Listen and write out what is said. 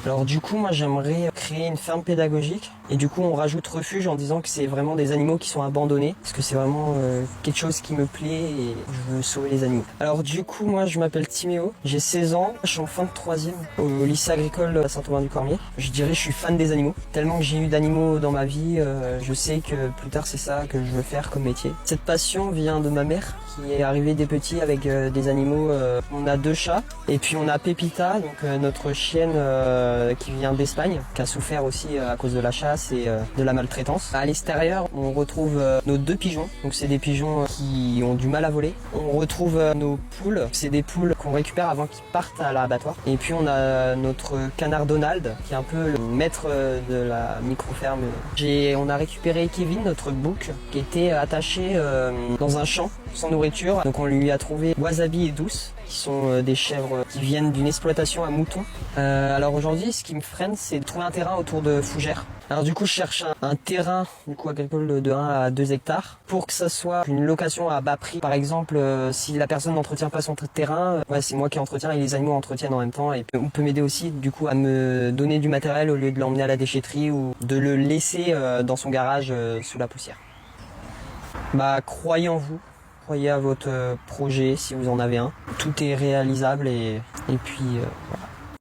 Alors du coup, moi j'aimerais créer une ferme pédagogique et du coup on rajoute refuge en disant que c'est vraiment des animaux qui sont abandonnés parce que c'est vraiment quelque chose qui me plaît et je veux sauver les animaux. Alors du coup, moi je m'appelle Timéo, j'ai 16 ans, je suis en fin de 3e au lycée agricole à Saint-Aubin-du-Cormier. Je dirais que je suis fan des animaux. Tellement que j'ai eu d'animaux dans ma vie, je sais que plus tard c'est ça que je veux faire comme métier. Cette passion vient de ma mère qui est arrivée des petits avec des animaux. On a 2 chats et puis on a Pépita, donc notre chienne qui vient d'Espagne, qui a souffert aussi à cause de la chasse et de la maltraitance. À l'extérieur, on retrouve nos 2 pigeons, donc c'est des pigeons qui ont du mal à voler. On retrouve nos poules, c'est des poules qu'on récupère avant qu'ils partent à l'abattoir. Et puis on a notre canard Donald, qui est un peu le maître de la micro-ferme. On a récupéré Kevin, notre bouc, qui était attaché dans un champ sans nourriture. Donc on lui a trouvé Wasabi et Douce, qui sont des chèvres qui viennent d'une exploitation à moutons. Alors aujourd'hui, ce qui me freine, c'est de trouver un terrain autour de Fougères. Alors du coup, je cherche un terrain du coup agricole de 1 à 2 hectares pour que ça soit une location à bas prix. Par exemple, si la personne n'entretient pas son terrain, c'est moi qui entretiens et les animaux entretiennent en même temps. Et on peut m'aider aussi du coup à me donner du matériel au lieu de l'emmener à la déchetterie ou de le laisser dans son garage sous la poussière. Croyez en vous. Croyez à votre projet si vous en avez un. Tout est réalisable et puis